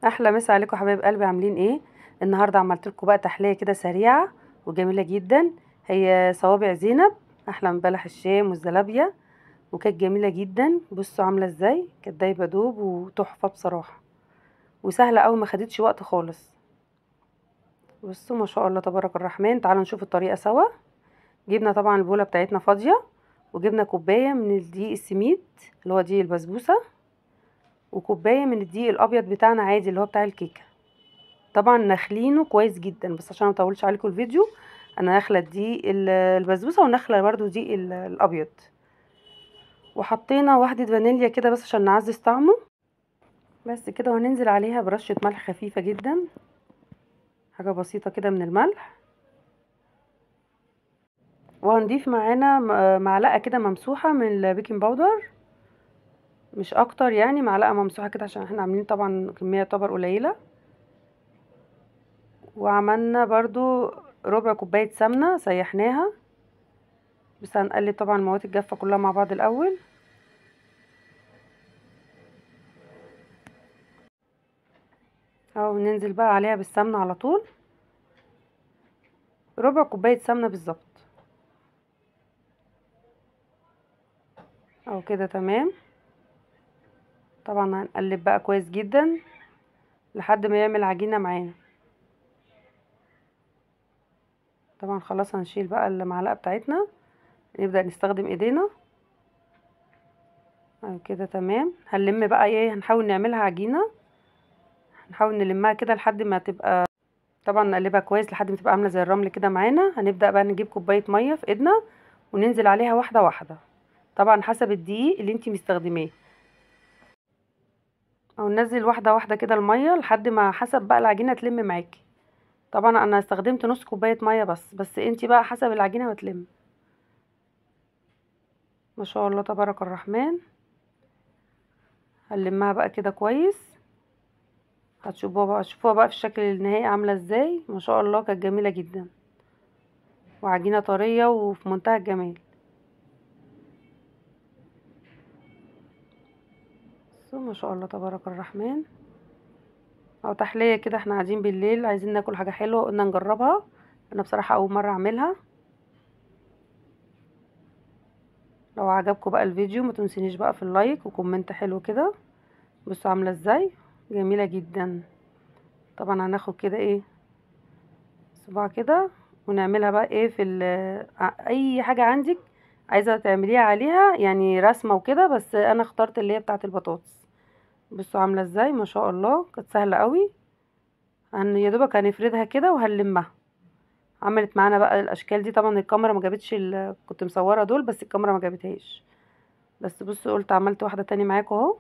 احلى مسا عليكم حبايب قلبي، عاملين ايه؟ النهارده عملت لكم بقى تحليه كده سريعه وجميله جدا. هي صوابع زينب، احلى من بلح الشام والزلابيه، وكانت جميله جدا. بصوا عامله ازاي، كانت دايبه دوب وتحفه بصراحه، وسهله قوي، ما خدتش وقت خالص. بصوا ما شاء الله تبارك الرحمن. تعالوا نشوف الطريقه سوا. جبنا طبعا البوله بتاعتنا فاضيه، وجبنا كوبايه من الدقيق السميد اللي هو دقيق البسبوسه، وكوبايه من الدقيق الابيض بتاعنا عادي اللي هو بتاع الكيكه. طبعا نخلينه كويس جدا، بس عشان ما اطولش عليكم الفيديو، انا نخله دي البسبوسه ونخله برضو دي الابيض، وحطينا واحده فانيليا كده بس عشان نعزز طعمه. بس كده، وهننزل عليها برشه ملح خفيفه جدا، حاجه بسيطه كده من الملح. وهنضيف معانا معلقه كده ممسوحه من البيكنج باودر، مش اكتر يعني، معلقه ممسوحه كده عشان احنا عاملين طبعا كميه يعتبر قليله. وعملنا برضو ربع كوبايه سمنه سيحناها، بس هنقلب طبعا المواد الجافه كلها مع بعض الاول. اهو ننزل بقى عليها بالسمنه على طول، ربع كوبايه سمنه بالظبط. اهو كده تمام. طبعا هنقلب بقى كويس جدا لحد ما يعمل عجينه معانا. طبعا خلاص هنشيل بقى المعلقه بتاعتنا، نبدا نستخدم ايدينا. اهو كده تمام. هنلم بقى ايه، هنحاول نعملها عجينه، نحاول نلمها كده لحد ما تبقى، طبعا نقلبها كويس لحد ما تبقى عامله زي الرمل كده معانا. هنبدا بقى نجيب كوبايه ميه في ايدنا وننزل عليها واحده واحده، طبعا حسب الدقيق اللي انتي مستخدماه. او ننزل واحده واحده كده الميه لحد ما حسب بقى العجينه تلم معاكي. طبعا انا استخدمت نص كوبايه ميه بس انتي بقى حسب العجينه وتلم. ما شاء الله تبارك الرحمن. هنلمها بقى كده كويس، هتشوفوها بقى في الشكل النهائي عامله ازاي. ما شاء الله كانت جميله جدا، وعجينه طريه وفي منتهى الجمال. ما شاء الله تبارك الرحمن. او تحليه كده، احنا قاعدين بالليل عايزين ناكل حاجه حلوه، قلنا نجربها. انا بصراحه اول مره اعملها. لو عجبكم بقى الفيديو ما تنسونيش بقى في اللايك وكومنت حلو كده. بصوا عامله ازاي، جميله جدا. طبعا هناخد كده ايه، صباع كده، ونعملها بقى ايه في اي حاجه عندك عايزه تعمليها عليها، يعني رسمه وكده، بس انا اخترت اللي هي بتاعه البطاطس. بصوا عامله ازاي، ما شاء الله كانت سهله قوي. يا دوبك هنفردها كده وهنلمها. عملت معانا بقى الاشكال دي. طبعا الكاميرا ما جابتش كنت مصوره دول بس الكاميرا ما جابتهاش. بس بصوا قلت عملت واحده تاني معاكم اهو.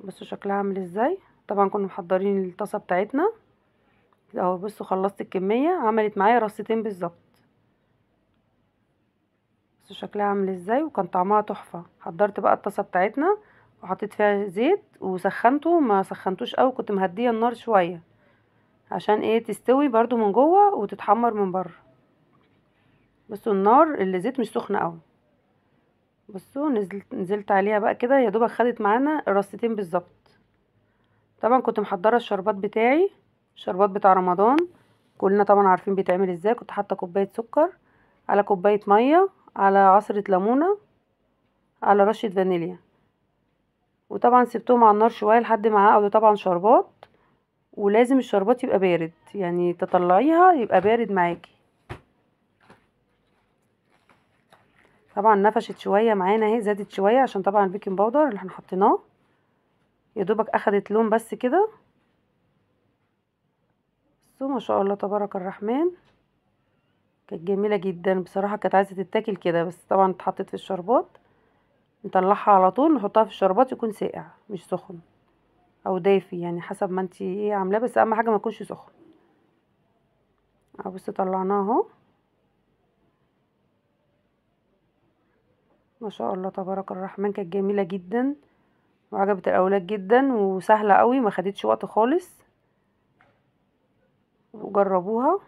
بصوا شكلها عامل ازاي. طبعا كنا محضرين الطاسه بتاعتنا اهو. بصوا خلصت الكميه، عملت معايا رصتين بالظبط. بصوا شكلها عامل ازاي، وكان طعمها تحفه. حضرت بقى الطاسه بتاعتنا وحطيت فيها زيت وسخنته، ما سخنتوش قوي، كنت مهديه النار شويه عشان ايه تستوي برضو من جوه وتتحمر من بره. بصوا النار الزيت مش سخنه قوي. بصوا نزلت عليها بقى كده، يا دوبك خدت معانا رصتين بالظبط. طبعا كنت محضره الشربات بتاعي، الشربات بتاع رمضان كلنا طبعا عارفين بيتعمل ازاي. كنت حاطه كوبايه سكر على كوبايه ميه على عصره ليمونه على رشه فانيليا، وطبعا سبتهم على النار شويه لحد ما عقدوا طبعا شربات. ولازم الشربات يبقى بارد، يعني تطلعيها يبقى بارد معاكي. طبعا نفشت شويه معانا اهي، زادت شويه عشان طبعا البيكنج باودر اللي احنا حطيناه يا دوبك اخدت لون بس كده. بصوا ما شاء الله تبارك الرحمن، كانت جميله جدا بصراحه. كانت عايزه تتاكل كده، بس طبعا اتحطت في الشربات. نطلعها على طول نحطها في الشربات، يكون ساقع مش سخن او دافي، يعني حسب ما انتي ايه عاملاه، بس اهم حاجه ما يكونش سخن. اهو بصي طلعناها اهو. ما شاء الله تبارك الرحمن، كانت جميله جدا وعجبت الاولاد جدا، وسهله قوي، ما خدتش وقت خالص. وجربوها.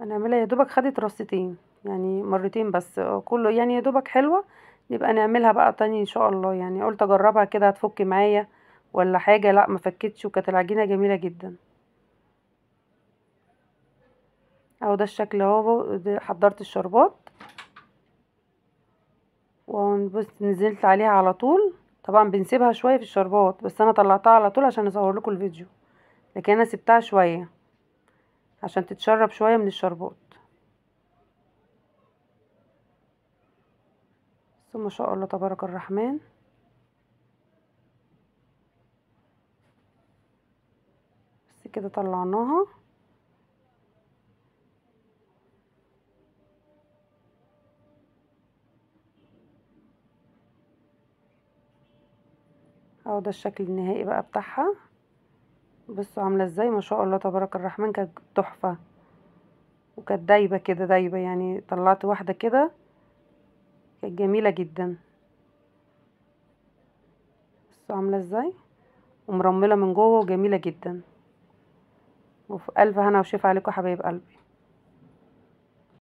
هنعملها يا دوبك خدت رصتين، يعني مرتين بس كله، يعني يا دوبك حلوه. نبقى نعملها بقى تاني ان شاء الله. يعني قلت اجربها كده هتفك معايا، ولا حاجة، لا ما فكتش، وكانت العجينة جميلة جدا. اهو ده الشكل اهو. حضرت الشربات وبص نزلت عليها على طول. طبعا بنسيبها شويه في الشربات، بس انا طلعتها على طول عشان اصور لكم الفيديو، لكن انا سبتها شويه عشان تتشرب شويه من الشربات. بس ما شاء الله تبارك الرحمن. بس كده طلعناها. اهو ده الشكل النهائي بقى بتاعها. بصوا عامله ازاي، ما شاء الله تبارك الرحمن، كانت تحفه. وكانت دايبه كده دايبه، يعني طلعت واحده كده كانت جميله جدا. بصوا عامله ازاي، ومرمله من جوه وجميله جدا. وفي الف هنا وشفا عليكم حبايب قلبي.